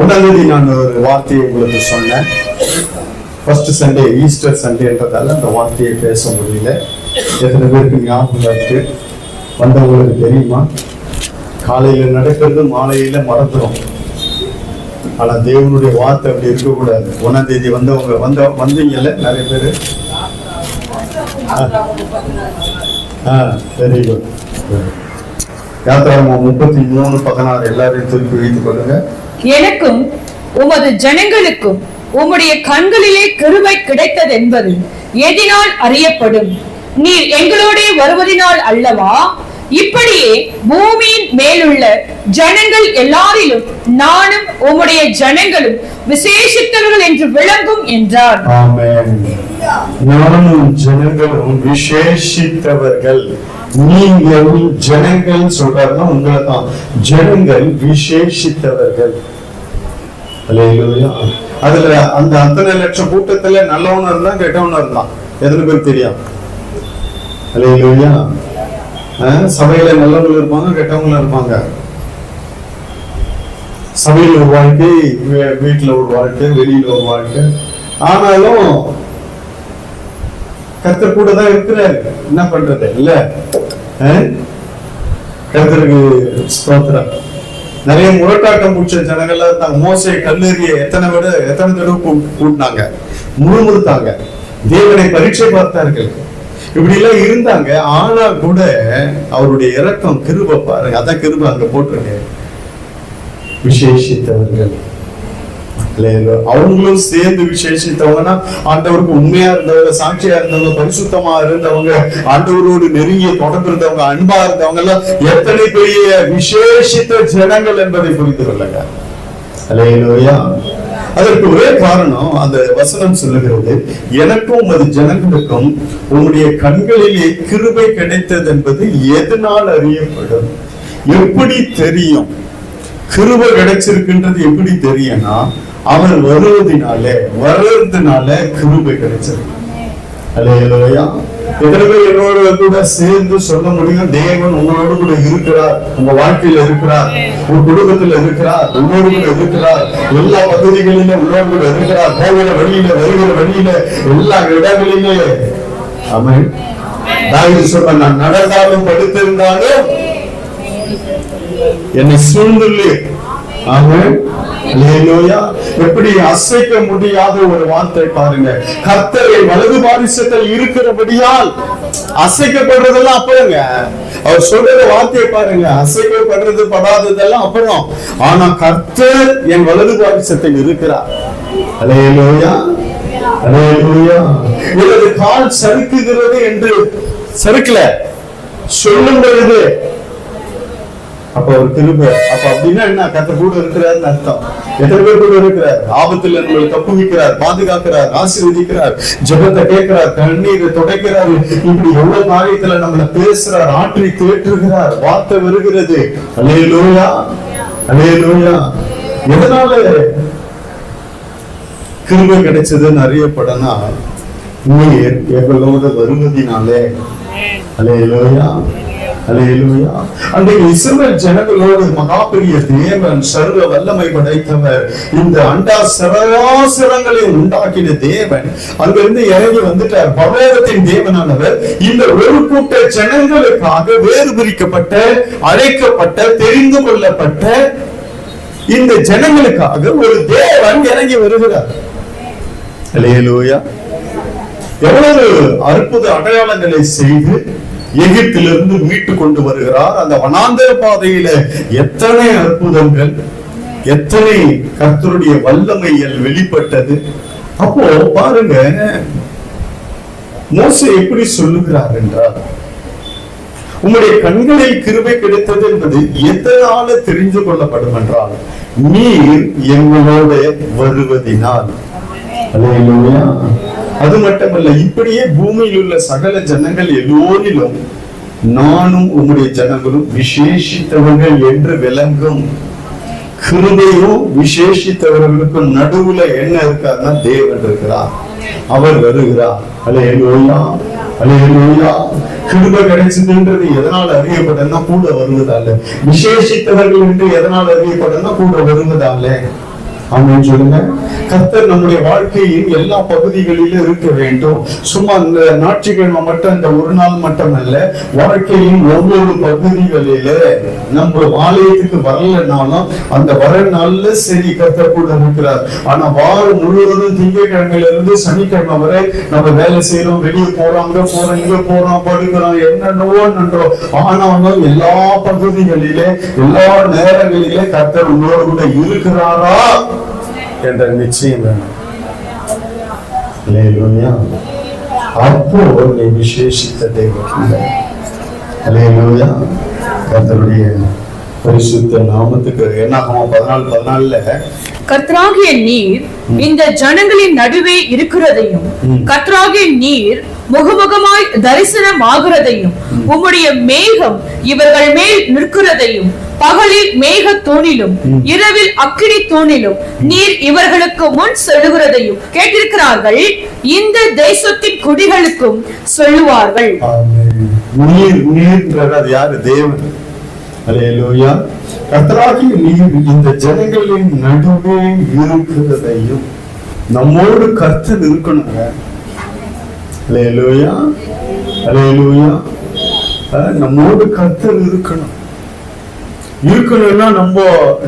உடனடி நான் ஒரு வார்த்தையை உங்களுக்கு சொன்னேன். ஃபர்ஸ்ட் சண்டே ஈஸ்டர் சண்டேன்றதால அந்த வார்த்தையை பேச முடியல. எத்தனை பேருக்கு ஞாபகம் இருக்கு? வந்தவங்களுக்கு தெரியுமா? காலையில நடக்கிறது மாலையில மறந்துடும். ஆனா தேவனுடைய வார்த்தை அப்படி இருக்கக்கூடாது. 1ஆம் தேதி வந்தவங்க வந்தீங்கல்ல நிறைய பேரு. Very good. யாத்திராகமம் 33:16 எல்லாரையும் திருப்பி வைத்துக் கொள்ளுங்க. எனக்கும் உமது ஜனங்களுக்கும் உம்முடைய கண்களிலே கிருபை கிடைத்தது என்பது எதினால் அறியப்படும்? நீர் எங்களோட வருவதினால் அல்லவா? இப்படியே பூமியின் மேலுள்ள ஜனங்கள் எல்லாரிலும் நானும் உம்முடைய ஜனங்களும் விசேஷித்தவர்கள் என்று விளங்கும் என்றார். ஆமென். நானும் ஜனங்களும் விசேஷித்தவர்கள். நீங்கள் ஜனங்கள் சொல்றாருன்னா உங்களை தான். ஜனங்கள் விசேஷித்தவர்கள். அதுல அந்த அத்தனை லட்சம் கூட்டத்துல நல்லவனும் இருந்தான் கெட்டவனும் இருந்தான். எத்தனை பேர் தெரியும்? அல்லேலூயா. சபையில நல்லவங்களும் இருப்பாங்க கெட்டவங்களும் இருப்பாங்க. சபையில ஒரு வாழ்க்கை, வீட்டுல ஒரு வாழ்க்கை, வெளியில ஒரு வாழ்க்கை. ஆனாலும் கர்த்தர் கூட தான் இருக்கிறாரு. என்ன பண்றது இல்ல? கர்த்தருக்கு ஸ்தோத்திரம். நிறைய முரட்டாட்டம் பிடிச்ச ஜனங்கள்லாம் இருந்தாங்க. மோசே கல்லெறிய எத்தனை தடவை கூட்டினாங்க, முழுமுறுத்தாங்க, தேவனை பரீட்சை பார்த்தார்கள். இப்படி எல்லாம் இருந்தாங்க. ஆனா கூட அவருடைய இரக்கம், கிருபை பாருங்க. அதான் கிருபை அங்க போட்டிருக்க. விசேஷித்தவர்கள் அவங்களும் சேர்ந்து விசேஷித்தவங்கன்னா ஆண்டவருக்கு உண்மையா இருந்தவங்க, சாட்சியா இருந்தவங்க, பரிசுத்தமா இருந்தவங்க, ஆண்டவரோடு நெருங்கிய தொடர்பு இருந்தவங்க, அன்பா இருந்தவங்க எல்லாம் எத்தனை பெரிய விசேஷித்த ஜனங்கள் என்பதை புரிந்து கொள்ளுங்க. அல்லேலூயா. அதற்கு ஒரே காரணம் அந்த வசனம் சொல்லுகிறது, எனக்கும் உமது ஜனங்களுக்கும் உம்முடைய கண்களிலே கிருபை கிடைத்தது என்பது எதனால் அறியப்படும்? எப்படி தெரியும்? கிருபை கிடைச்சிருக்குன்றது எப்படி தெரியும்னா, அவர் வர்றதுனால கிருபை கிடைச்சிருக்கு. அல்லேலூயா. எத்தனை பேர் என்னோட கூட சேர்ந்து சொல்ல முடியும், தேவன் உங்களோடு கூட இருக்கிறார், உங்க வாழ்க்கையில இருக்கிறார், உங்க குடும்பத்துல இருக்கிறார், உங்களோடு கூட இருக்கிறார், எல்லா பகுதிகளிலும் உங்களோடு கூட இருக்கிறார், போகிற வழியில வருகிற வழியில எல்லா இடங்களிலே. ஆமென். தாவீது சொல்ற, நான் நடந்தாலும் படுத்திருந்தாலும் என்னை சூழ்ந்துள்ளே. ஆமென். அல்லேலூயா. எப்படி அசைக்க முடியாத ஒரு வார்த்தை பாருங்க. கர்த்தரை வலது பாரிசத்தில் இருக்கிறபடியால் அசைக்கப்படுறதெல்லாம் அப்புறங்க. அவர் சொல்ற வார்த்தையை பாருங்க. அசைக்கப்படுறது படாததெல்லாம் அப்புறம். ஆனா கர்த்தர் என் வலது பாரிசத்தில் இருக்கிறார். அல்லேலூயா. அல்லேலூயா. எனது கால் சறுக்குகிறது என்று சறுக்கல சொல்லும் பொழுது அப்ப ஒரு கிருபை. அப்ப அப்படின்னா என்ன? கர்த்தர் கூட இருக்கிறார்னு அர்த்தம். எத்தனை பேர் கூட இருக்கிறார்? ஆபத்துல நம்மளை தப்புவிக்கிறார், பாதுகாக்கிறார், ஆசீர்வதிக்கிறார், ஜெபத்தை கேட்கிறார், கண்ணீரை துடைக்கிறார். இப்படி எவ்வளவு காரியத்துல நம்மள பேசுறார், ஆற்றி தேற்றுகிறார், வார்த்தை வருகிறது. அல்லேலூயா. அல்லேலூயா. எதனால கிருபை கிடைச்சதுன்னு அறியப்படனா, நீர் எங்களோட வருவதினாலே. அல்லேலூயா. அல்லேலூயா. அன்றைக்கு இஸ்ரவேல் ஜனங்களோடு மகா பெரிய தேவன், சர்வ வல்லமை படைத்தவர், இந்த அண்டா சராசரங்களை உண்டாக்கின தேவன் அங்கிருந்து இறங்கி வந்துட்டார். பரலோகத்தின் தேவனானவர் இந்த ஒரு கூட்ட ஜனங்களுக்காக வேறு பிரிக்கப்பட்ட, அழைக்கப்பட்ட, தெரிந்து கொள்ளப்பட்ட இந்த ஜனங்களுக்காக ஒரு தேவன் இறங்கி வருகிறார். அல்லேலூயா. எவ்வளவு அற்புத அடையாளங்களை செய்து எகிப்திலிருந்து மீட்டு கொண்டு வருகிறார். அந்த வனாந்தர பாதையில எத்தனை அற்புதங்கள், எத்தனை கர்த்தருடைய வல்லமைகள் வெளிப்பட்டது. அப்போ பாருங்க, மோசே எப்படி சொல்லுகிறார் என்றால், உங்களுடைய கண்களில் கிருபை கிடைத்தது என்பது எதனால தெரிந்து கொள்ளப்படும் என்றால், நீர் எங்களோட வருவதினால். அது மட்டுமல்ல, இப்படியே பூமியில் உள்ள சகல ஜனங்கள் எல்லோரிலும் நானும் உம்முடைய ஜனங்களும் விசேஷித்தவர்கள் என்று விளங்கும். கிருபையும் விசேஷித்தவர்களுக்கும் நடுவுல என்ன இருக்காருன்னா தேவன் இருக்கிறார், அவர் வருகிறார். அல்லேலூயா, அல்லேலூயா. கிருபை கிடைச்சதுன்றது எதனால அறியப்படனா கூட வருவதால, விசேஷித்தவர்கள் என்று எதனால அறியப்படனா கூட வருவதால. ஆமென் சொல்லுங்க. கர்த்தர் நம்முடைய வாழ்க்கையின் எல்லா பகுதிகளிலும் இருக்க வேண்டும். சும்மா இந்த ஞாயிற்றுக்கிழமை மட்டும், இந்த ஒரு நாள் மட்டும் அல்ல, வாழ்க்கையின் ஒவ்வொரு பகுதிகளில நம்ம ஆலயத்துக்கு வரலனாலும் அந்த வர நாள்ல சரி கர்த்தர் கூட இருக்கிறார். ஆனா வாரம் முழுவதும் திங்கட்கிழமையில இருந்து சனிக்கிழமை வரை நம்ம வேலை செய்யறோம், வெளியே போறோம், அங்க போறோம், இங்க போறோம், படுக்கிறோம், என்னென்னவோ நன்றோம். ஆனாலும் எல்லா பகுதிகளிலே எல்லா நேரங்களிலே கர்த்தர் உங்களோடு கூட இருக்கிறாரா என்ற நிச்சயம் வேணும். அப்போ நீ விசேஷித்த தெய்வம். அல்லேலூயா. கர்த்தருடைய பரிசுத்த நாமத்துக்கு. என்னாகும் 14:14 கர்த்தராகிய நீர் இந்த ஜனங்களின் நடுவே இருக்கிறதையும் கர்த்தராகிய நீர் முகமுகமாய் தரிசனமாகிறதையும் உம்முடைய மேகம் இவர்கள் மேல் நிற்கிறதையும் பகலில் மேக தூணிலும் இரவில் அக்கினி தூணிலும் நீர் இவர்களுக்கு முன் செல்லுகிறதையும் கேட்டிருக்கிறார்கள். இந்த தேசத்தின் குடிகளுக்கும் சொல்லுவார்கள். நீர் நீர்ன்றது யாரு? தேவன். அல்லேலூயா. கர்த்தராகிய நீர் இந்த ஜனங்களின் நடுவே இருக்கிறதையும். நம்மோடு கர்த்தர் இருக்கணுங்க. அல்லேலூயா, அல்லேலூயா. நம்மோடு கர்த்தர் இருக்கணும். இருக்கணும்னா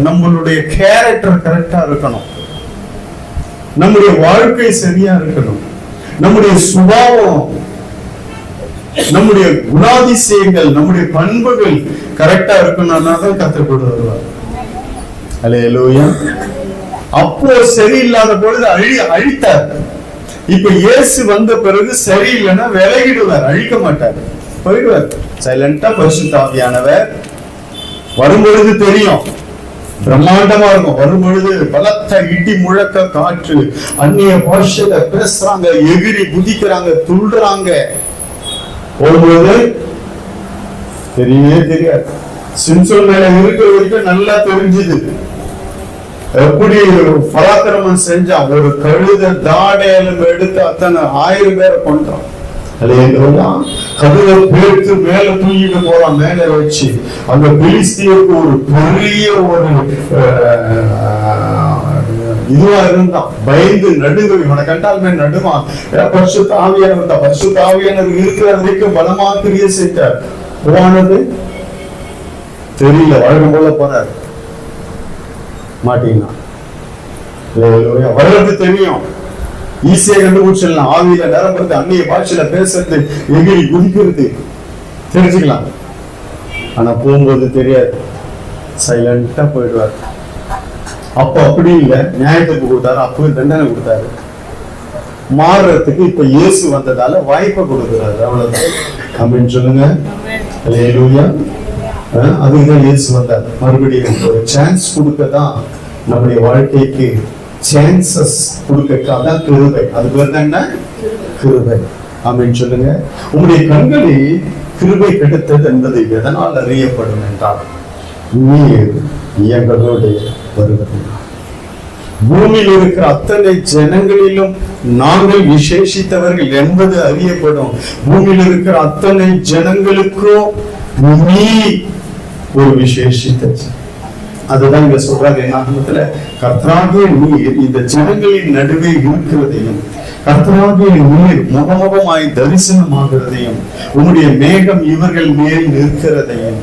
நம்மளுடைய கேரக்டர் கரெக்டா இருக்கணும், நம்முடைய வாழ்க்கை சரியா இருக்கணும், நம்முடைய சுபாவம், நம்முடைய குணாதிசயங்கள், நம்முடைய பண்புகள் கரெக்டா இருக்கணும்னா தான் கர்த்தர் கூட வருவார். அல்லேலூயா. அப்போ சரியில்லாத பொழுது அழித்தார். இப்ப இயேசு வந்த பிறகு சரியில்லைன்னா விலகிடுவார், அழிக்க மாட்டார், போயிடுவார். சைலண்டா பரிசுத்த ஆவியானவர் வரும்பொழுது தெரியும், பிரம்மாண்டமா இருக்கும். வரும்பொழுது பலத்த இடி முழக்க காற்று, அந்நிய பாஷையில பேசுறாங்க, எகிரி குதிக்கிறாங்க, துள்ளுறாங்க. போகும்போது தெரியவே தெரியாது. சிம்சோன் மேல இருக்கிற வரைக்கும் நல்லா தெரிஞ்சுது எப்படி பராக்கிரமம் செஞ்சான். ஒரு கழுத தாடையிலும் எடுத்து அத்தனை 1000 பேரை கொண்டான். கழுதை பேர்த்து மேல தூக்கிட்டு போறான், மேல வச்சு. அந்த பெலிஸ்தியருக்கு ஒரு பெரிய ஒரு இதுவா இருந்தான், பயந்து நடுங்க. இவனை கண்டாலுமே நடுவான். பரிசுத்த ஆவியானவர், பரிசுத்த ஆவியானவர் இருக்கிற வரைக்கும் பலமா கிரியை செஞ்சார். போனது தெரியல, வழக்கம் போல போறாரு, மாட்டீங்கன்னா வர்றது தெரியும், ஈஸியா கண்டுபிடிச்சிடலாம். ஆவியில நிரம்புறது, அந்நிய பாஷையில பேசுறது, எகிரி குதிக்கிறது தெரிஞ்சுக்கலாம். ஆனா போகும்போது தெரியாது, சைலண்டா போயிடுவார். அப்ப அப்படி இல்லை, நியாயத்துக்கு கொடுத்தாரு, அப்போ தண்டனை கொடுத்தாரு. மாறுறதுக்கு இப்ப இயேசு வந்ததால வாய்ப்பை கொடுக்கிறாரு, அவ்வளவுதான். அப்படின்னு சொல்லுங்க. அல்லேலூயா. அதுதான் இயேசு வந்தார். மறுபடியும் ஒரு சான்ஸ் கொடுக்கதான், நம்முடைய வாழ்க்கைக்கு சான்சஸ் கொடுக்கதான் கிருபை. அது பேர் என்ன? கிருபை. ஆமென் சொல்லுங்க. உங்களுடைய கண்களில் கிருபை கிடைத்தது என்பது எதனால் அறியப்படும் என்றால், நீர் எங்களோடு வருவது. பூமியில் இருக்கிற அத்தனை ஜனங்களிலும் நாங்கள் விசேஷித்தவர்கள் என்பது அறியப்படும். பூமியில் இருக்கிற அத்தனை ஜனங்களுக்கும் நீ ஒரு விசேஷித்த. அதுதான் இங்க சொல்றாங்க என்ன, கர்த்தராகிய நீர் இந்த ஜனங்களின் நடுவே இருக்கிறதையும் கர்த்தராகிய நீர் முகமுகமாய் தரிசனமாகிறதையும் உன்னுடைய மேகம் இவர்கள் மேல் நிற்கிறதையும்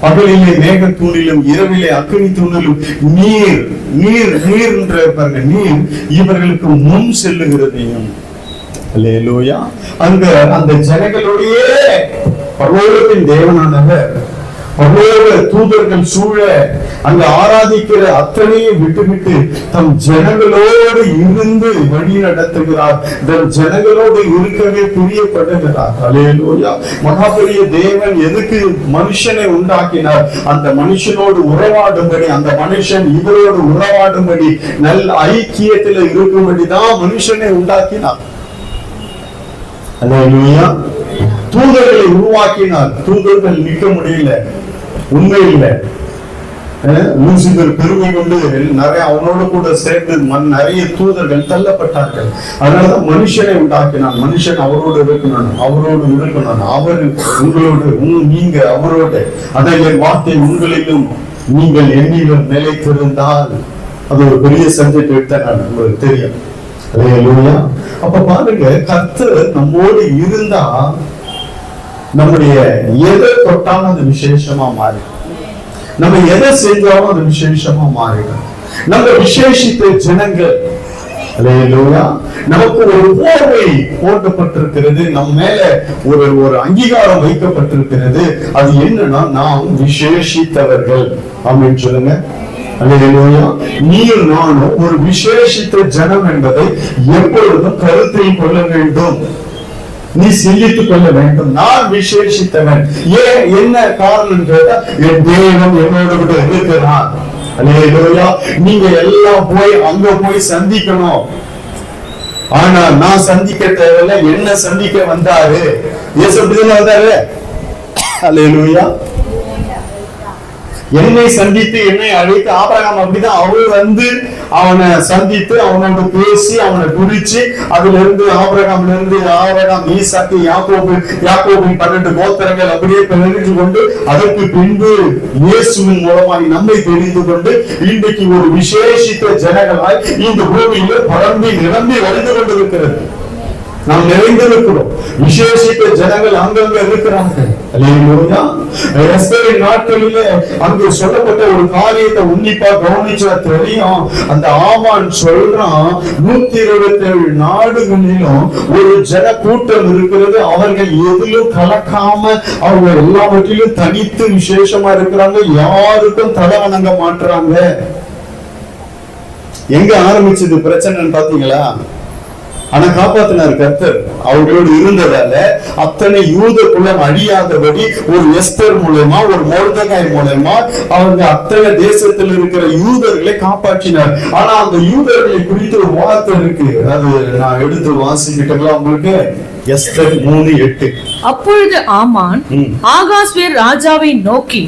பகலிலே மேக தூணிலும் இரவிலே அக்கினி தூணிலும் நீர் நீர் நீர் என்ற பாருங்க, நீர் இவர்களுக்கு முன் செல்லுகிறதையும். அல்லேலூயா. அங்க அந்த ஜனங்களுடைய பரலோகத்தின் தேவனானவர் பரலோக தூதர்கள் சூழ அங்க ஆராதிக்கிற அத்தனையும் விட்டுவிட்டு தம் ஜனங்களோடு இருந்து வழி நடத்துகிறார். தம் ஜனங்களோடு இருக்கவே பிரியப்படுகிறார். அல்லேலூயா. மகாபலிய தேவன் எதுக்கு மனுஷனை உண்டாக்கினார்? அந்த மனுஷனோடு உறவாடும்படி, அந்த மனுஷன் இவரோடு உறவாடும்படி, நல்ல ஐக்கியத்தில் இருக்கும்படிதான் மனுஷனை உண்டாக்கினார். அல்லேலூயா. தூதர்களை உருவாக்கினார். தூதர்கள் நிற்க முடியல, உண்மை இல்லை. லூசிபர் பெருமை கொண்டு நிறைய அவனோடு கூட சேர்ந்து நிறைய தூதர்கள் தள்ளப்பட்டார்கள். அதனாலதான் மனுஷனை உண்டாக்கினான். மனுஷன் அவரோடு இருக்கணும், அவர் உங்களோடு, நீங்க அவரோடு. அதான் என் வார்த்தை உங்களிலும் நீங்கள் என்னிலும் நிலைத்திருந்தால். அது ஒரு பெரிய சப்ஜெக்ட் எடுத்த நான் உங்களுக்கு தெரியும். அல்லேலூயா. அப்ப பாருங்க, கர்த்தர் நம்மோடு இருந்தா நம்முடைய எதை தொட்டாலும் அது விசேஷமா மாறி, நம்ம எதை செஞ்சாலும் அது விசேஷமா மாறிடும். நம்ம விசேஷித்த ஜனங்கள். அல்லேலூயா. நமக்கு ஒரு போர்வை போடப்பட்டிருக்கிறது, நம்ம மேல ஒரு அங்கீகாரம் வைக்கப்பட்டிருக்கிறது. அது என்னன்னா, நாம் விசேஷித்தவர்கள். ஆமென் சொல்லுங்க. அல்லேலூயா. நீர் நானும் ஒரு விசேஷித்த ஜனம் என்பதை எப்பொழுதும் கருத்தில் கொள்ள வேண்டும். நீ சிந்தித்துக் கொள்ள வேண்டும். நான் விசேஷித்தவன். ஏன், என்ன காரணம் கேட்டா, என் தேவன் என்னோட கூட இருக்கிறான். அல்லேலூயா. நீங்க எல்லாம் போய் அங்க போய் சந்திக்கணும். ஆனா நான் சந்திக்க தேவையில்லை, என்ன சந்திக்க வந்தாரு. இயேசு அப்படிதான் வந்தாரு. அல்லேலூயா. என்னை சந்தித்து என்னை அழைத்து, ஆபிரகாம் அப்படிதான், அவள் வந்து அவனை சந்தித்து அவனோட பேசி அவனை குறிச்சு, அதுல இருந்து ஆபிரகாம்ல இருந்து ஈசாக்கு யாக்கோபின் 12 கோத்திரங்கள் அப்படியே தெரிந்து கொண்டு, அதற்கு பின்பு இயேசுவின் மூலமாய் நம்மை தெரிந்து கொண்டு, இன்றைக்கு ஒரு விசேஷித்த ஜனங்களாய் இந்த பூமியில பரம்பி நிரம்பி வளர்ந்து கொண்டிருக்கிறது. நாம் நிறைந்திருக்கிறோம். விசேஷித்த ஜனங்கள் அங்கங்க இருக்கிறார்கள். அல்லேலூயா. எஸ்தரின் நாட்களிலே அங்கு சொல்லப்பட்ட ஒரு காரியத்தை உன்னிப்பா கவனிச்சா தெரியும். அந்த ஆமான் சொல்றான், 127 நாடுகளிலும் ஒரு ஜன கூட்டம் இருக்கிறது. அவர்கள் எதிலும் கலக்காம அவங்க எல்லாவற்றிலும் தனித்து விசேஷமா இருக்கிறாங்க. யாருக்கும் தலை வணங்க மாட்டுறாங்க. எங்க ஆரம்பிச்சது பிரச்சனைன்னு பாத்தீங்களா? ஆனா காப்பாத்தினார் கர்த்தர். அவர்களோடு இருந்ததால அத்தனை யூத குலம் அழியாதபடி ஒரு எஸ்தர் மூலமா, ஒரு மொர்தெகாய் மூலமா அவங்க அத்தனை தேசத்தில் இருக்கிற யூதர்களை காப்பாற்றினார். ஆனா அந்த யூதர்களை குறித்து ஒரு வார்த்தை இருக்கு, அது நான் எடுத்து வாசிக்கிட்டங்களா உங்களுக்கு? எஸ்தர் 3:8. அப்பொழுது ஆமான் ஆகாஸ்வேர் ராஜாவை நோக்கி,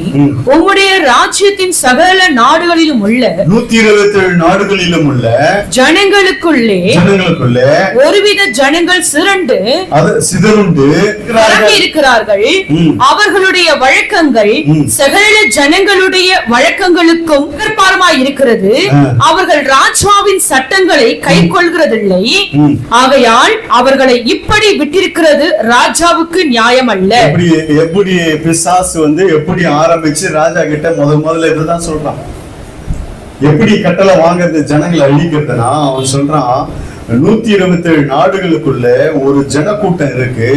உம்முடைய ராஜ்யத்தின் சகல நாடுகளிலும் உள்ள 127 நாடுகளிலும் உள்ள ஜனங்களுக்குள்ளே ஒருவித ஜனங்கள் சிதறுண்டு இருக்கிறார்கள். அவர்களுடைய வழக்கங்கள் சகல ஜனங்களுடைய வழக்கங்களுக்கும் எதிர்பாரமாய் இருக்கிறது. அவர்கள் ராஜாவின் சட்டங்களை கை கொள்கிறதில்லை. ஆகையால் அவர்களை இப்படி விட்டிருக்கிறது ராஜாவுக்கு நியாயம் அல்ல. எப்படி பிசாசு வந்து எப்படி ஆரம்பிச்சு ராஜா கிட்ட முதல்ல இதுதான் சொல்றான். எப்படி கட்டளை வாங்குறது, ஜனங்களை அழிக்கிறதுனா அவன் சொல்றான், 127 நாடுகளுக்குள்ள ஒரு ஜனக்கூட்டம் இருக்கு,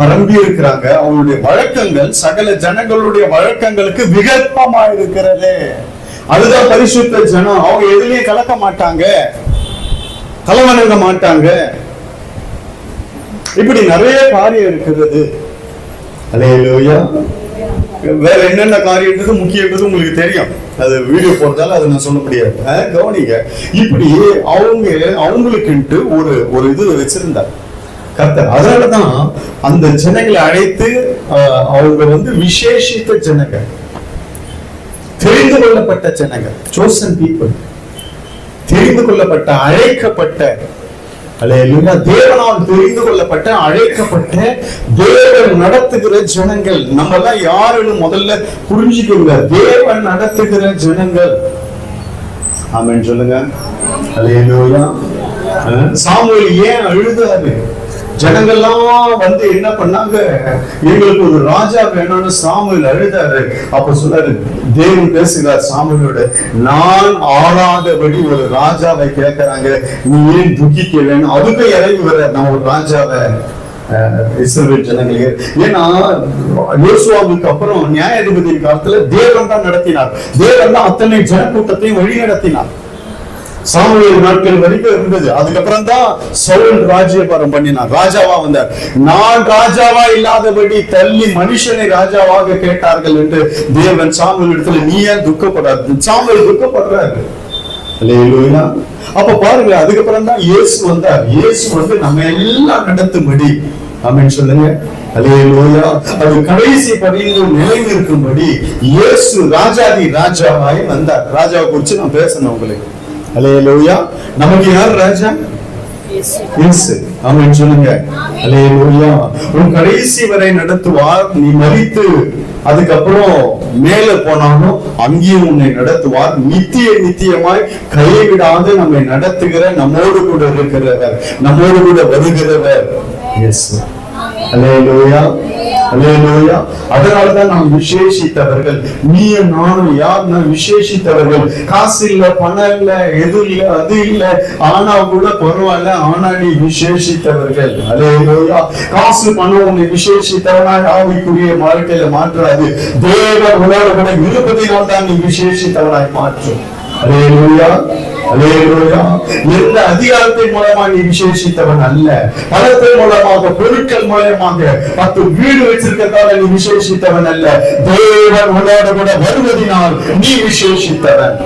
பரம்பி இருக்கிறாங்க. அவங்களுடைய வழக்கங்கள் சகல ஜனங்களுடைய வழக்கங்களுக்கு விகற்பமா இருக்கிறது. அதுதான் பரிசுத்த ஜனம். அவங்க எதுலயும் கலக்க மாட்டாங்க, தலைவணங்க மாட்டாங்க. இப்படி நிறைய காரியம் இருக்கிறது. அல்லேலூயா. வேற என்னென்ன காரியம் முக்கியன்றது உங்களுக்கு தெரியும். அது வீடியோ போறதால அதை நான் சொல்ல முடியாது. கவனிங்க. இப்படி அவங்களுக்குன்ட்டு ஒரு இது வச்சிருந்தார் கர்த்தர். அதனாலதான் அந்த ஜனங்களை அழைத்து அவங்க வந்து விசேஷித்த ஜனங்கள், தெரிந்து கொள்ளப்பட்ட ஜனங்கள், chosen people, தெரிந்து கொள்ளப்பட்ட, அழைக்கப்பட்ட, அல்லேலூயா, தேவனால் தெரிந்து கொள்ளப்பட்ட, அழைக்கப்பட்ட, தேவன் நடத்துகிற ஜனங்கள். நம்ம எல்லாம் யாருன்னு முதல்ல புரிஞ்சுக்கோங்க. தேவன் நடத்துகிற ஜனங்கள். ஆமென் சொல்லுங்க. அல்லேலூயா. சாமுவேல் ஏன் அழுதாரு? ஜனங்கள்லாம் வந்து என்ன பண்ணாங்க, எங்களுக்கு ஒரு ராஜா வேணும்னு சாமுவேல் அழுதாரு. அப்ப சொன்னாரு, தேவன் பேசுகிறார் சாமுவேலோட, நான் ஆளாதபடி ஒரு ராஜாவை கேட்கிறாங்க, நீ ஏன் துக்கிக்க வேணும்? அதுக்கு இறங்கி வர நான் ஒரு ராஜாவை இஸ்ரவேல் ஜனங்களே. ஏன்னா யோசுவாவுக்கு அப்புறம் நியாயாதிபதி காலத்துல தேவன் தான் நடத்தினார். தேவன் தான் அத்தனை ஜனக்கூட்டத்தையும் வழி நடத்தினார். சாமுவேல் நாட்கள் வரைக்கும் இருந்தது. அதுக்கப்புறம் தான் சவுல் ராஜ்யபாரம் பண்ணினார், ராஜாவா வந்தார். நான் ராஜாவா இல்லாதபடி தள்ளி மனுஷனை ராஜாவாக கேட்டார்கள் என்று தேவன் சாமுவேல் இடத்துல, நீ ஏன் துக்கப்படுறாரு? சாமுவேல் துக்கப்படுறாரு. அல்லேலூயா. அப்ப பாருங்க, அதுக்கப்புறம் தான் இயேசு வந்தார். இயேசு வந்து நம்ம எல்லாம் நடத்தும்படி, ஆமென் சொல்லுங்க. அல்லேலூயா. அது கடைசி பரியந்தம் நிலைநிற்கும்படி இயேசு ராஜாதி ராஜாவாய் வந்தார். ராஜாவை குறிச்சு நான் பேசணும் உங்களுக்கு. அல்லேலூயா. நமக்கு யார் ராஜா? இயேசு. ஆமென் சொல்லுங்க. அல்லேலூயா. உன் கடைசி வரை நடத்துவார். நீ மரித்து அதுக்கப்புறம் மேல போனாலும் அங்கேயும் உன்னை நடத்துவார். நித்தியமாய் கைவிடாது நம்மை நடத்துகிற, நம்மோடு கூட இருக்கிறவர், நம்மோடு கூட வருகிறவர் இயேசு. அல்லேலூயா. அல்லேலூயா. அதனாலதான் நாம் விசேஷித்தவர்கள். நீயும் நானும் யாருன்னா விசேஷித்தவர்கள். காசு இல்ல, பணம் இல்ல, எது இல்ல, அது இல்ல, ஆனா கூட பரவாயில்ல, ஆனா நீ விசேஷித்தவர்கள். அல்லேலூயா. காசு பணம் உன்னை விசேஷித்தவனாய் ஆவிக்குரிய வாழ்க்கையில மாற்றாது. தேவன் உலக கூட இருப்பதினால் தான் நீ விசேஷித்தவனாய் மாற்றும். அல்லேலூயா. அல்லேலூயா. எந்த அதிகாரத்தின் மூலமா நீ விசேஷித்தவன் அல்ல. பணத்தின் மூலமாக, பொருட்கள் மூலமாக, 10 வீடு வச்சிருக்கிறதால நீ விசேஷித்தவன் அல்ல. தேவன் உன்னோட கூட வருவதினால் நீ விசேஷித்தவன்.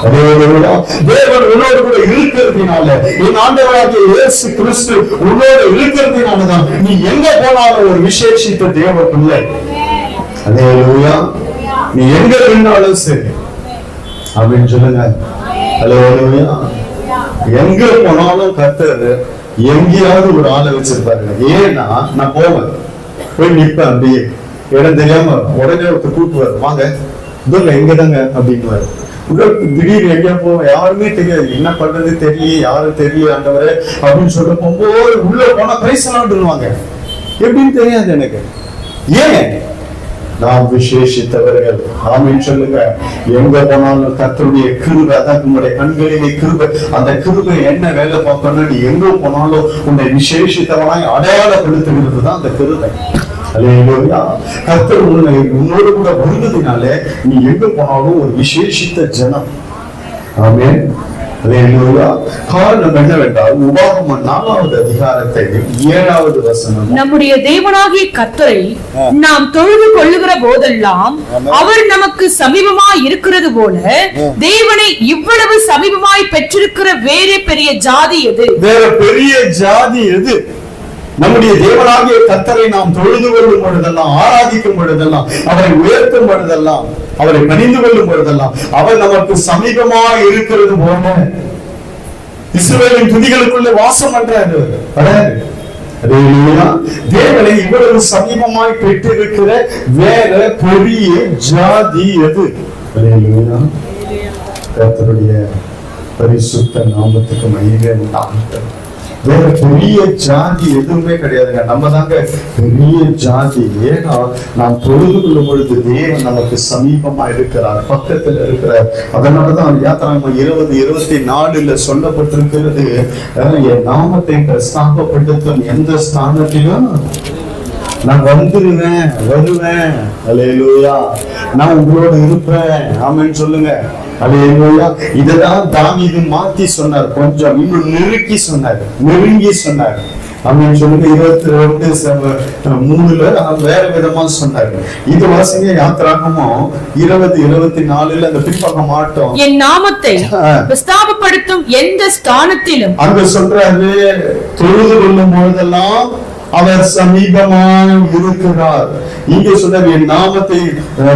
அல்லேலூயா. தேவன் உன்னோடு கூட இருக்கிறதுனால, என் ஆண்டவராகிய இயேசு கிறிஸ்து உன்னோடு இருக்கிறதுனாலதான் நீ எங்க போனாலும் ஒரு விசேஷித்த தேவ பிள்ளை. அல்லேலூயா. நீ எங்க இருந்தாலும் சரி. அப்படின்னு சொல்லுங்க. அல்லேலூயா. எங்க போனாலும் கர்த்தர் எங்கேயாவது ஒரு ஆளை வச்சிருப்பாரு. ஏன்னா நான் போவேன், போய் நிப்பேன், அப்படியே இடம் தெரியாம உடனே ஒருத்தர் கூப்பிடுவாரு, வாங்க இதுல எங்கதாங்க அப்படின்னு. திடீர்னு எங்கேயா போவேன், யாருமே தெரியாது, என்ன பண்றது தெரியல, யாரும் தெரியல ஆண்டவரே அப்படின்னு சொல்லிட்டு போகும்போது உள்ள போனா பிரைஸ் எல்லாம் எப்படின்னு தெரியாது எனக்கு. ஏன்? நாம் விசேஷித்தவர்கள். ஆமென் சொல்லுங்க. எங்க போனாலும் கர்த்தருடைய கிருபை, அதான் உங்களுடைய கண்களிலே கிருபை. அந்த கிருபை என்ன வேலை பார்க்கணும், நீ எங்க போனாலும் உன்னை விசேஷித்தவனாய் அடையாளப்படுத்துகிறது தான் அந்த கிருபை. அல்லேலூயா. கர்த்தர் உன்னோடு கூட வருவதனாலே நீ எங்க போனாலும் ஒரு விசேஷித்த ஜனம். ஆமென். அல்லேலூயா. காரணம் என்னவென்றால் உபாகமம் 4வது அதிகாரத்தை 7வது வசனம், நம்முடைய தேவனாகிய கர்த்தரை நாம் தொழுது கொள்ளுகிற போதெல்லாம் அவர் நமக்கு சமீபமாய் இருக்கிறது போல தேவனை இவ்வளவு சமீபமாய் பெற்றிருக்கிற வேற பெரிய ஜாதி எது? வேற பெரிய ஜாதி எது? நம்முடைய தேவனாகிய கர்த்தரை நாம் தொழுது கொள்ளும் பொழுதெல்லாம், ஆராதிக்கும் பொழுதெல்லாம், அவரை உயர்த்தும் பொழுதெல்லாம், அவரை பணிந்து கொள்ளும் பொழுதெல்லாம் அவர் நமக்கு சமீபமாய் இருக்கிறது போல இஸ்ரவேலின் துதிகளுக்குள்ள வாசம் பண்றாரு. தேவனை இவ்வளவு சமீபமாய் பெற்றிருக்கிற வேற பெரிய ஜாதி எது? கர்த்தருடைய பரிசுத்த நாமத்துக்கு மகிமை உண்டாகட்டும். வேற பெரிய ஜாதி எதுவுமே கிடையாதுங்க. நம்ம தாங்க பெரிய ஜாதி. ஏன்னா நாம் தொழுது கொள்ளும் பொழுது தேவன் நமக்கு சமீபமா இருக்கிறார், பக்கத்துல இருக்கிறார். அதனாலதான் யாத்திராகமம் 20:24 சொல்லப்பட்டிருக்கிறது, என் நாமத்தை பிரஸ்தாபப்படுத்தும் எந்த ஸ்தானத்திலும் நான் வந்துருவேன், வருவேன். அல்லேலூயா. நான் உங்களோட இருப்பேன். ஆமென் சொல்லுங்க. அல்லேலூயா. இததான் தாவீது மாத்தி சொன்னார், கொஞ்சம் இன்னும் நெருக்கி சொன்னார், நெருங்கி சொன்னார். ஆமென் சொல்லுங்க. 22:3 வேற விதமா சொன்னார். இது வாசிங்க. யாத்திராகமம் 20:24 அந்த பின்பக்கம் மாட்டோம். என் நாமத்தை பிரஸ்தாபப்படுத்தும் எந்த ஸ்தானத்திலும் அங்க சொல்றாரு, தொழுது கொள்ளும் பொழுதெல்லாம் அவர் சமீபமாக இருக்கிறார். இங்கே சொல்றார், என் நாமத்தை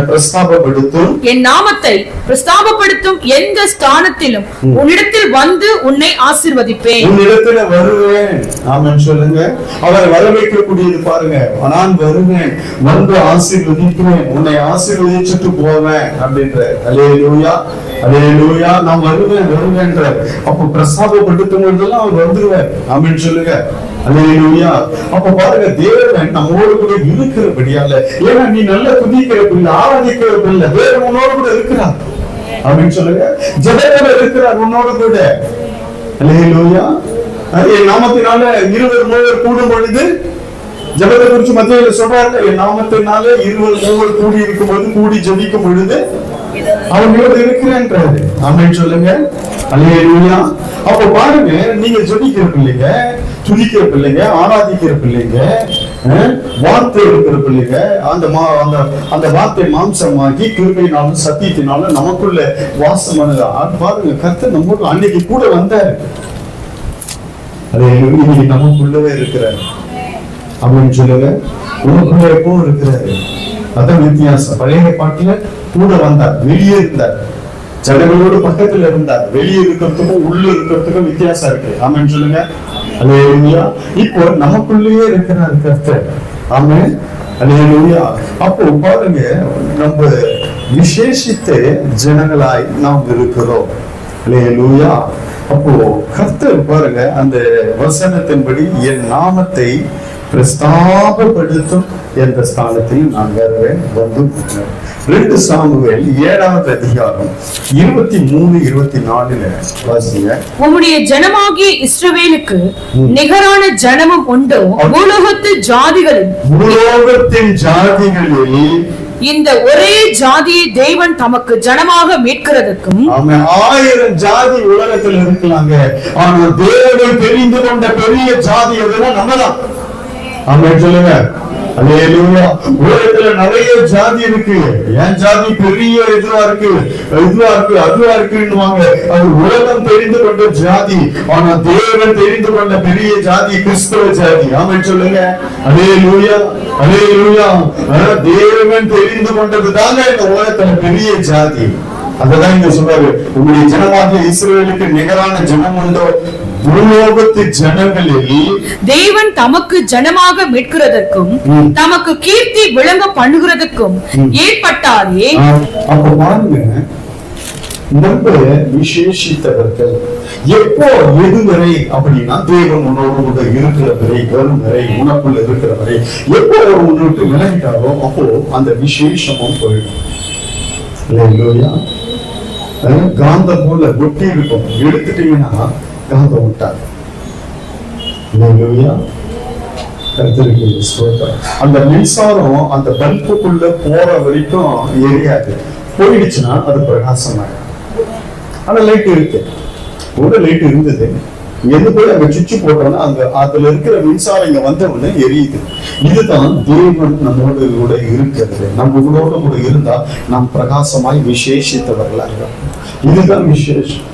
பிரஸ்தாபப்படுத்தும், என் நாமத்தை பிரஸ்தாபப்படுத்தும் எந்த ஸ்தானத்திலும் உன்னிடத்தில் வந்து உன்னை ஆசீர்வதிப்பேன், உன்னிடத்துல வருவேன். ஆமென் சொல்லுங்க. அவரை வரவேற்கக்கூடியது பாருங்க. நான் வருவேன், வந்து ஆசீர்வதிப்பேன், உன்னை ஆசீர்வதிச்சுட்டு போவேன் அப்படின்ற. அல்லேலூயா. அல்லேலூயா. நான் வருவேன்ற. அப்ப பிரஸ்தாபப்படுத்தும் பொழுதெல்லாம் அவர் வந்துருவார். ஆமென் சொல்லுங்க. அல்லேலூயா. அப்ப பாருங்க, தேவன் நம்மோடு கூட இருக்கிறபடியால, ஏன்னா நீ நல்ல துதிக்கிற பிள்ளை, ஆராதிக்கிற பிள்ளை, தேவன் உன்னோடு கூட இருக்கிறார். அப்படின்னு சொல்லுங்க. ஜெபத்துல இருக்கிறார் உன்னோடு கூட. அல்லேலூயா. என் நாமத்தினால 20 கூடும் பொழுது, ஜெபத்தை குறிச்சு மத்தியில சொல்றாரு, என் நாமத்தினால 20 கூடி இருக்கும் பொழுது, கூடி ஜெபிக்கும் பொழுது அவங்களோட இருக்கிறேன்றாரு. ஆமென் சொல்லுங்க. அல்லேலூயா. அப்ப பாருங்க, நீங்க ஜெபிக்கிற பிள்ளைங்க, துதிக்கிற பிள்ளைங்க, ஆராதிக்கிற பிள்ளைங்க, வார்த்தை இருக்கிற பிள்ளைங்க, அந்த வார்த்தை மாம்சமாகி கிருபையினாலும் சத்தியத்தினாலும் நமக்குள்ள வாசமானது. பாருங்க, கர்த்தர் நம்மோட அன்னைக்கு கூட வந்தார். அது இன்னைக்கு நமக்குள்ளவே இருக்கிறார். அப்படின்னு சொல்லுங்க. உனக்குள்ள எப்பவும் இருக்கிறாரு. அதான் வித்தியாசம். பழைய பாட்டுல கூட வந்தார், வெளியே இருந்தார், ஜனங்களோடு பக்கத்துல இருந்தார். வெளியே இருக்கிறதுக்கும் உள்ள இருக்கிறதுக்கும் வித்தியாசம் இருக்கு. ஆமென் சொல்லுங்க. அல்லேலூயா. இப்போ நமக்குள்ளேயே இருக்கிறார் கர்த்தர். ஆமென். அல்லேலூயா. அப்போ பாருங்க, நம்ம விசேஷித்த ஜனங்களாய் நாம் இருக்கிறோம். அல்லேலூயா. அப்போ கர்த்தர் பாருங்க, அந்த வசனத்தின்படி என் நாமத்தை பிரஸ்தாபப்படுத்தும் என்ற ஸ்தானத்தில் நான் வருவேன் வந்து 2 சாமுவேல் 7வது அதிகாரம் 23-24 வாசிங்க. உம்முடைய ஜனமாகிய இஸ்ரவேலுக்கு நிகரான ஜனமும் உண்டோ? பூலோகத்தின் ஜாதிகளில் இந்த ஒரே ஜாதியை தேவன் தமக்கு ஜனமாக மீட்கிறதுக்கும். 1000 ஜாதி உலகத்தில் இருக்கலாங்க, ஆனா தேவனை தெரிந்து கொண்ட பெரிய ஜாதி எதுனா நம்மதான். ஆமென் சொல்லுங்க. அல்லேலூயா. உலகத்துல நிறைய ஜாதி இருக்கு. என் ஜாதி பெரிய இதுவா இருக்கு, அதுவா இருக்குன்னுவாங்க. அது உலகம் தெரிந்து கொண்ட ஜாதி. ஆனா தேவன் தெரிந்து கொண்ட பெரிய ஜாதி கிறிஸ்தவ ஜாதி. ஆமென் சொல்லுங்க. அல்லேலூயா. அல்லேலூயா. தேவன் தெரிந்து கொண்டதுதாங்க இந்த உலகத்துல பெரிய ஜாதி. அததான் இங்க சொல்றாரு, உங்களுடைய ஜனமாகிய இஸ்ரவேலுக்கு நிகரான ஜனம் உண்டோ? பூலோகத்து ஜனங்களில் தேவன் தமக்கு ஜனமாக மீட்கிறதற்கும் தமக்கு கீர்த்தி விளங்க பண்ணுகிறதுக்கும் ஏற்பட்டாரே. அப்ப பாருங்க, நம்ம விசேஷித்தவர்கள் எப்போ எதுவரை அப்படின்னா, தேவன் உன்னோடு கூட இருக்கிற வரை, வரும் வரை, உனக்குள்ள இருக்கிற வரை, எப்போ ஒரு முன்னோட்டு விலகிட்டாரோ அப்போ அந்த விசேஷமும் போயிடும். இல்லையா? காந்தம் போல ஒட்டி இருக்கும், எடுத்துட்டீங்கன்னா காந்தம் விட்டார். அந்த மின்சாரம் அந்த பல்புக்குள்ள போற வரைக்கும் எரியாது. போயிடுச்சுன்னா அது பிரகாசமாயிடும். ஆனா லைட் இருக்கு, ஒரு லைட் இருந்தது, எது போய் அங்க சுவிட்ச் போட்டோம்னா அங்க அதுல இருக்கிற மின்சாரம் இங்க வந்த உடனே எரியுது. இதுதான் தேவன் நம்மோடு கூட இருக்கிறது. நம்ம கூட இருந்தா நாம் பிரகாசமாய் விசேஷித்தவர்களா இருக்கோம். இதுதான் விசேஷம்.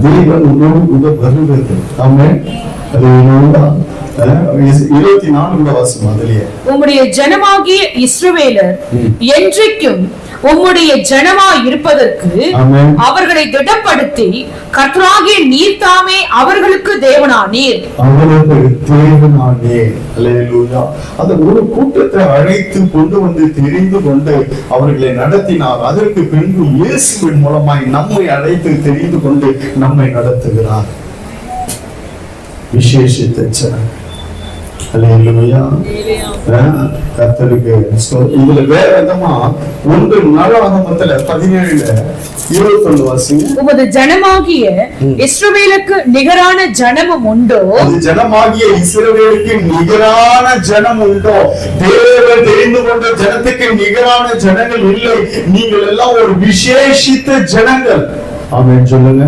தேவன் உன்னோடு கூட வருகிறது. ஆமென். 24 வாசம் அதுலயே, உம்முடைய ஜனமாகிய இஸ்ரவேலர் என்றைக்கும் உம்முடைய ஜனமா இருப்பதற்கு அவர்களை திடப்படுத்தி கர்த்தராகிய நீர் தாமே அவர்களுக்கு தேவனானீர். அந்த ஒரு கூட்டத்தை அழைத்து கொண்டு வந்து தெரிந்து கொண்டு அவர்களை நடத்தினார். அதற்கு பின்பு இயேசுவின் மூலமாய் நம்மை அழைத்து தெரிந்து கொண்டு நம்மை நடத்துகிறார். விசேஷித்த ஜனம். அல்லேலூயா. கர்த்தருக்கு இதுல வேற விதமா 1 நாளாகமத்துல 17:21 வாசிங்க. உமது ஜனமாகிய இஸ்ரவேலுக்கு நிகரான ஜனமும் உண்டோ? அது ஜனமாகிய இஸ்ரவேலுக்கு நிகரான ஜனம் உண்டோ? தேவன் தெரிந்து கொண்ட ஜனத்துக்கு நிகரான ஜனங்கள் இல்லை. நீங்கள் எல்லாம் ஒரு விசேஷித்த ஜனங்கள். ஆமென் சொல்லுங்க.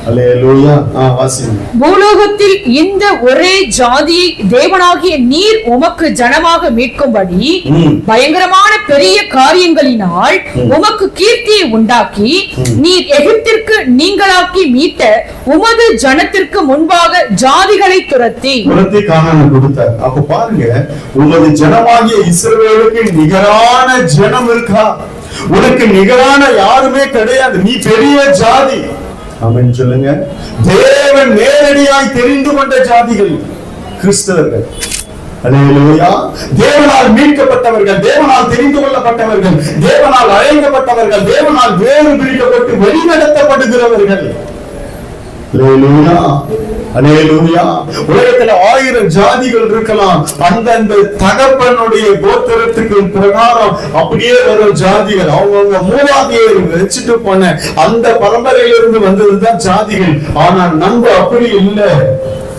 அல்லேலூயா. வாசிங்க. பூலோகத்தில் இந்த ஒரே ஜாதியை தேவனாகிய நீர் உமக்கு ஜனமாக மீட்கும்படி பயங்கரமான பெரிய காரியங்களினால் உமக்கு கீர்த்தியை உண்டாக்கி நீர் எகிப்திற்கு நீங்களாக்கி மீட்ட உமது ஜனத்திற்கு முன்பாக ஜாதிகளை துரத்தி கானானை கொடுத்தார். அப்ப பாருங்க, உமது ஜனமாகிய இஸ்ரவேலுக்கு நிகரான ஜனம் இருக்கா? உனக்கு நிகரான யாருமே கிடையாது. நீ பெரிய ஜாதி. ஆமென் சொல்லுங்க. தேவன் நேரடியாய் தெரிந்து கொண்ட ஜாதிகள் கிறிஸ்தவர்கள். அல்லேலூயா. தேவனால் மீட்கப்பட்டவர்கள், தேவனால் தெரிந்து கொள்ளப்பட்டவர்கள், தேவனால் அழைக்கப்பட்டவர்கள், தேவனால் வேறு பிரிக்கப்பட்டு வழிநடத்தப்படுகிறவர்கள். அல்லேலூயா. அல்லேலூயா. உலகத்துல 1000 ஜாதிகள் இருக்கலாம். அந்தந்த தகப்பனுடைய கோத்திரத்துக்கு பிரகாரம் அப்படியே வரும் ஜாதிகள். அவங்க மூதாதையர் வச்சுட்டு போன அந்த பரம்பரையிலிருந்து வந்ததுதான் ஜாதிகள். ஆனா நம்ம அப்படி இல்லை.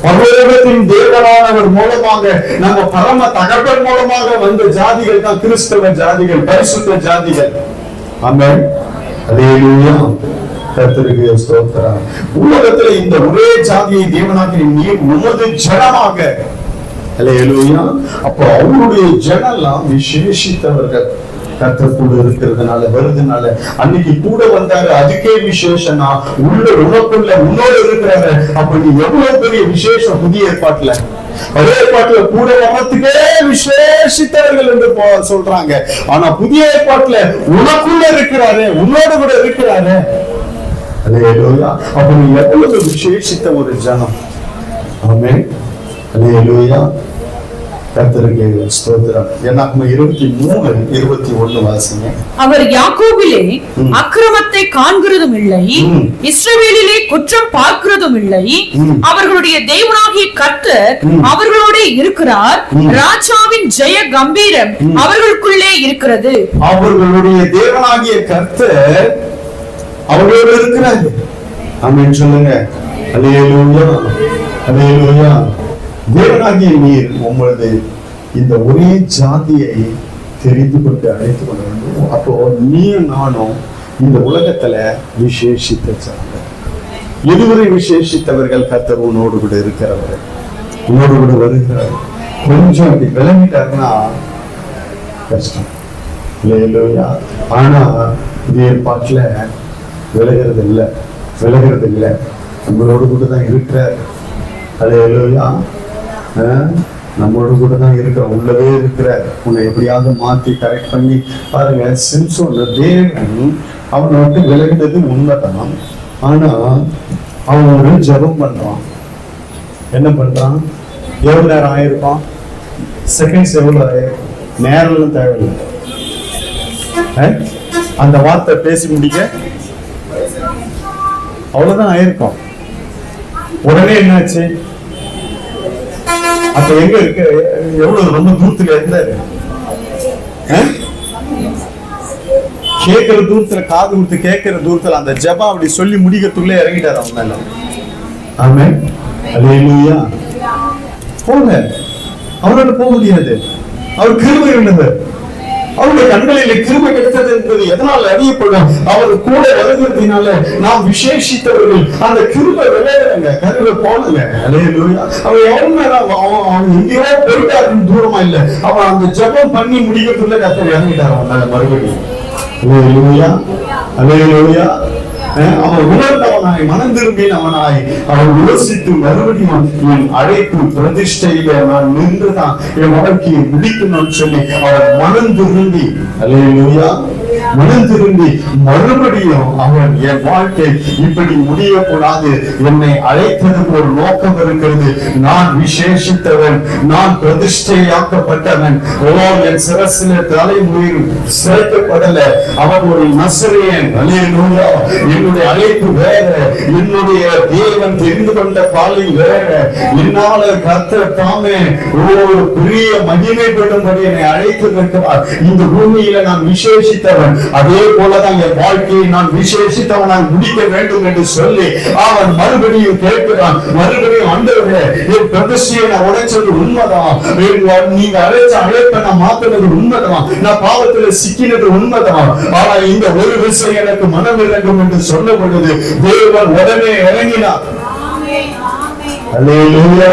பரலோகத்தின் தேவனானவர் மூலமாக, நம்ம பரம தகப்பன் மூலமாக வந்த ஜாதிகள் தான் கிறிஸ்தவ ஜாதிகள், பரிசுத்த ஜாதிகள். ஆமென். அல்லேலூயா. கர்த்தருக்கு ஸ்தோத்திரம். உலகத்துல இந்த ஒரே ஜாதியை தேவனாகிய நீர் உமது ஜனமாக. அல்லேலூயா. அப்போ அவருடைய ஜனம்லாம் விசேஷித்தவர்கள். கர்த்தர் கூட இருக்கிறதுனால வருதுனால அன்னைக்கு கூட வந்தாரு, அதுக்கே விசேஷனா உள்ள உனக்குள்ள உன்னோடு இருக்கிறாரு. அப்ப நீ எவ்வளவு பெரிய விசேஷம் புதிய ஏற்பாட்டுல. பழைய ஏற்பாட்டுல கூட வர்றதுக்கே விசேஷித்தவர்கள் என்று சொல்றாங்க. ஆனா புதிய ஏற்பாட்டுல உனக்குள்ள இருக்கிறாரு, உன்னோட கூட இருக்கிறாரு. அல்லேலூயா. அப்ப நீ எவ்வளவு விசேஷித்த ஒரு ஜனம். ஆமென். அல்லேலூயா. கர்த்தருக்கு ஸ்தோத்திரம். என்னாகுமே 23:21 வாசிங்க. அவர் யாக்கோபிலே அக்கிரமத்தை காண்கிறதும் இல்லை, இஸ்ரவேலிலே குற்றம் பார்க்கிறதும் இல்லை. அவர்களுடைய தேவனாகிய கர்த்தர் அவர்களோட இருக்கிறார். ராஜாவின் ஜெய கம்பீரம் அவர்களுக்குள்ளே இருக்கிறது. அவர்களுடைய தேவனாகிய கர்த்தர் அவர்களோடு இருக்கிறார். ஆமென் சொல்லுங்க. அல்லேலூயா. அல்லேலூயா. தேவனாகிய நீர் உங்களது இந்த ஒரே ஜாதியை தெரிந்து கொண்டு அழைத்து கொள்ள வேண்டும். அப்போ நீயும் நானும் இந்த உலகத்துல விசேஷித்த ஜாதி. இதுவரை விசேஷித்தவர்கள் கர்த்தர் உன்னோடு கூட இருக்கிறவர், உன்னோடு கூட வருகிறார். கொஞ்சம் அப்படி விளங்கிட்டாருன்னா கஷ்டம். இல்லையா? ஆனா இது ஏற்பாட்டுல விலகிறது இல்லை, நம்மளோடு கூட தான் இருக்கிறார். அல்லேலூயா. நம்மளோட கூட தான் இருக்கிற, உள்ளவே இருக்கிற. உன்னை எப்படியாவது மாத்தி கரெக்ட் பண்ணி பாருங்க. சிம்சோன் தேவன் அவனை விட்டு விலகினது உண்மைதான். ஆனா அவன் ஒரு ஜெபம் பண்றான். என்ன பண்றான்? எவ்வளவு நேரம் ஆயிருப்பான்? செகண்ட்ஸ் எவ்வளவு ஆயிருக்கும்? நேரம் தேவையில்லை. அந்த வார்த்தை பேசி முடிக்க அவ்வளவுதான் ஆயிருக்கும். உடனே என்னாச்சு? அப்ப எங்க இருக்கு? எவ்வளவு ரொம்ப தூரத்துல இருந்தாரு. கேட்கிற தூரத்துல, காது கொடுத்து கேட்கிற தூரத்துல அந்த ஜெபம் அப்படி சொல்லி முடிக்கிறதுக்குள்ளே இறங்கிட்டாரு அவன் மேல. ஆமென். அல்லேலூயா. போங்க, அவரோட போக முடியாது. அவர் கிருபை உள்ளவர். அவருடைய கண்களில் கிருபை கிடைத்தது என்பது எதனால் அறியப்படும்? அவர் கூட வருகிறதுனால நாம் விசேஷித்தவர்கள். அந்த கிருபை விளையாடுங்க, கருவை போனங்க. அல்லேலூயா. அவன் அவன் எங்கேயோ போயிட்டாருன்னு தூரமா இல்ல, அவன் அந்த ஜெபம் பண்ணி முடிக்கிறதுக்குள்ள கர்த்தர் இறங்கிட்டார் அவன் மேல மறுபடியும். அல்லேலூயா. அல்லேலூயா. அவன் உணர்ந்தவனாய், மனம் திரும்பினவனாய், அவன் யோசித்து மறுபடியும் என் அழைப்பு பிரதிஷ்டையில நான் நின்றுதான் என் வாழ்க்கையை முடிக்கணும்னு சொல்லி அவன் மனம் திரும்பி, அல்லேலூயா, மனம் திரும்பி மறுபடியும் அவன் என் வாழ்க்கை இப்படி முடியக்கூடாது, என்னை அழைத்ததுக்கு ஒரு நோக்கம் இருக்கிறது, நான் விசேஷித்தவன், நான் பிரதிஷ்டையாக்கப்பட்டவன், என் சிரசில தலைமுறை சிறைக்கப்படல, அவன் ஒரு நசரேயன். அல்லேலூயா. என்னுடைய அழைப்பு வேற, என்னுடைய தேவன் தெரிந்து கொண்ட காலை வேற. என்னால கர்த்தர் தாமே ஒரு பெரிய மகிமைப்படும்படி என்னை அழைத்திருக்கிறார். இந்த பூமியில நான் விசேஷித்தவன், அதே போலதான் என் வாழ்க்கையை நான் விசேஷித்தவனாக முடிக்க வேண்டும் என்று சொல்லி அவன் மறுபடியும் கேட்கிறான். மறுபடியும் ஆண்டவரே, என் பிரதிஷ்டையை நான் உடைச்சது உண்மைதான், நீங்க அழைச்ச அழைப்பை நான் மாத்தினது உண்மைதான், நான் பாவத்துல சிக்கினது உண்மைதான். ஆனா இந்த ஒரு விஷயம் எனக்கு மனம் இறங்கும் என்று சொல்ல பொழுது தேவன் உடனே இறங்கினார். அல்லேலூயா.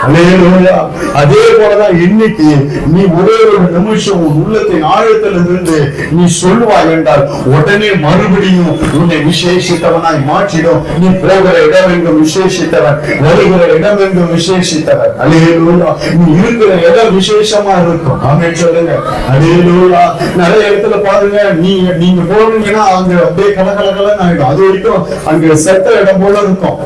அல்லேலூயா. அதே போலதான் இன்னைக்கு நீ ஒரே ஒரு நிமிஷம் உன் உள்ளத்தின் ஆழத்திலிருந்து நீ சொல்லுவாய் என்றால் உடனே மறுபடியும் உன்னை விசேஷித்தவனாய் மாற்றிடும். நீ போகிற இடம் எங்கும் விசேஷித்தவன், வருகிற இடம் எங்கும் விசேஷித்தவன். அல்லேலூயா. நீ இருக்கிற இடம் விசேஷமா இருக்கும். ஆமென் சொல்லுங்க. அல்லேலூயா. நிறைய இடத்துல பாருங்க, நீங்க போனீங்கன்னா அங்க அப்படியே கலகலகலன்னு ஆயிடும். அது வரைக்கும் அங்க செத்த இடம் போல இருக்கும்,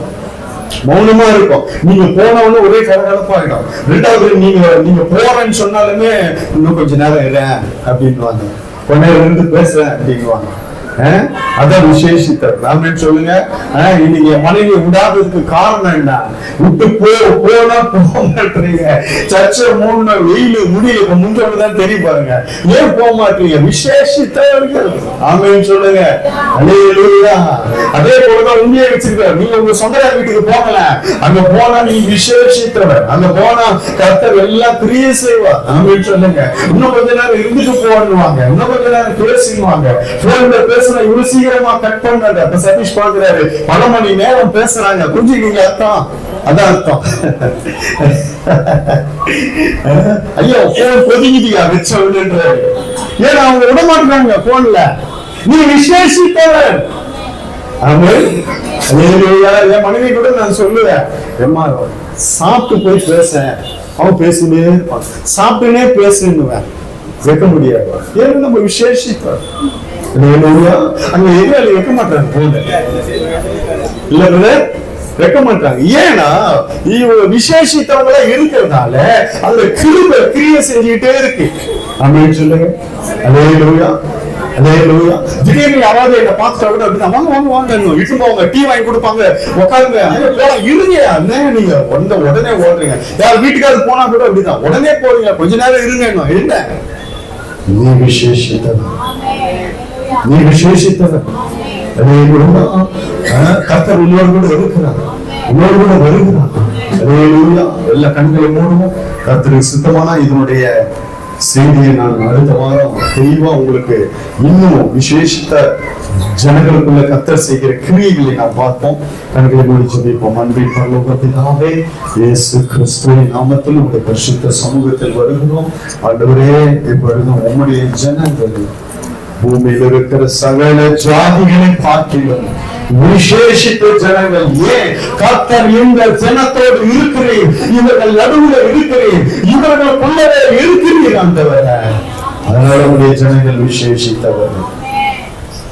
மௌனமா இருக்கும். நீங்க போனவொன்னு ஒரே கலகலப்பாயிடும். ரெண்டாவது நீங்க போறேன்னு சொன்னாலுமே இன்னும் கொஞ்ச நேரம் இருறேன் அப்படின்னு, கொஞ்ச நேரம் இருந்து பேசுறேன் அப்படிங்குவாங்க. அதான் விசேஷித்தர். ஆமென் சொல்லுங்க. இன்னைக்கு என் மனைவி விடாததுக்கு காரணம் என்ன? விட்டு போனா போங்க. சர்ச்சை 3 நாள் வெயில் முடியல, முஞ்சோடுதான் தெரியும் பாருங்க. ஏன் போக மாட்டீங்க? விசேஷித்தவர்கள். ஆமென் சொல்லுங்க. அல்லேலூயா. அதே போலதான் உண்மையை வச்சிருக்காரு. நீங்க உங்க சொந்தக்கார வீட்டுக்கு போகல, அங்க போனா நீ விசேஷித்தவர். அங்க போனா கர்த்தர் எல்லாம் கிரியை செய்வார். ஆமென் சொல்லுங்க. இன்னும் கொஞ்ச நேரம் இருந்துட்டு போவாங்க, இன்னும் கொஞ்ச நேரம் பேசுவாங்க. இவ்வளவு சீக்கிரமா கட் பண்ணாரு. அப்ப சதீஷ் பாக்குறாரு, 1 மணி நேரம் பேசுறாங்க. புரிஞ்சுக்கீங்க அர்த்தம்? அதான் அர்த்தம். ஐயோ போன் பொதுங்கிட்டியா வச்ச ஏன்னா அவங்க விட மாட்டாங்க போன்ல. நீ விசேஷித்தவர். என் மனைவி கூட நான் சொல்லுவேன், எம்மா சாப்பிட்டு போய் பேச, அவன் பேசினே இருப்பான், சாப்பிட்டுனே பேசுன்னுவேன். வைக்க முடியாது. ஏன்னா நம்ம விசேஷித்தவர். அங்க எதிராளி வைக்க மாட்டாங்க போன இல்ல வைக்க மாட்டாங்க. ஏன்னா விசேஷித்தவங்களா இருக்கிறதுனால அதுல கிருபை கிரியை செஞ்சுக்கிட்டே இருக்கு. அப்படின்னு சொல்லுங்க. அல்லேலூயா, அல்லேலூயா. திடீர்னு யாராவது என்ன பார்த்துட்டா கூட அப்படின்னா வாங்க வாங்க வாங்க இட்டு போவாங்க, டீ வாங்கி கொடுப்பாங்க, உட்காருங்க, போலாம் இருங்க. நீங்க உடனே ஓடுறீங்க. யார் வீட்டுக்காவது போனா கூட அப்படிதான் உடனே போறீங்க, கொஞ்ச நேரம் இருங்க. இருங்க. நீ விசேஷித்தவன், நீ விசேஷித்தவன். கர்த்தர் உன்னோடு கூட இருக்கிறார், உன்னோடு கூட வருகிறார். எல்லா கண்களை மூடுவோம். கர்த்தருக்கு சுத்தமானா இதனுடைய செய்தியை நான் அடுத்த வாரம் தெளிவா உங்களுக்கு இன்னும் விசேஷித்த ஜனங்களுக்குள்ள கர்த்தர் செய்கிற கிரியைகளை நாம் பார்ப்போம். கண்களை மூடி ஜெபிப்போம். அன்பின் பரலோக பிதாவே, இயேசு கிறிஸ்துவின் நாமத்தில் உங்களுடைய பரிசுத்த சமூகத்தில் வருகிறோம். ஆண்டவரே, இப்பொழுது உம்முடைய ஜனங்கள் பூமியில் இருக்கிற சகல ஜாதிகளை பார்க்கிறோம், விசேஷித்த ஜனங்கள். ஏன் கர்த்தர் இந்த ஜனத்தோடு இருக்கிறேன், இவர்கள் நடுவுல இருக்கிறேன், இவர்களுக்குள்ளே இருக்கிறீர் ஆண்டவரே. அதனால உடைய ஜனங்கள் விசேஷித்தவர்கள்.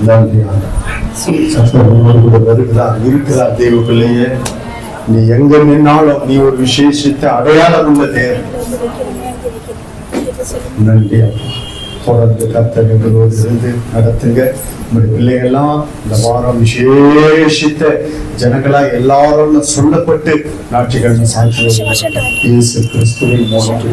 நன்றி. கர்த்தர் உன்னோடு கூட வருகிறார், இருக்கிறார். தேவ பிள்ளையே, நீ எங்க நின்னாலும் நீ ஒரு விசேஷித்த அடையாளம் உள்ள தேவன். நன்றி. தொடர்ந்து கர்த்தர்களோடு இருந்து நடத்துங்க. நம்முடைய பிள்ளைகள்லாம் இந்த வாரம் விசேஷித்த ஜனங்களா எல்லாரும் சொல்லப்பட்டு ஞாயிற்றுக்கிழமை சாட்சி இயேசு கிறிஸ்துவின் மூலம்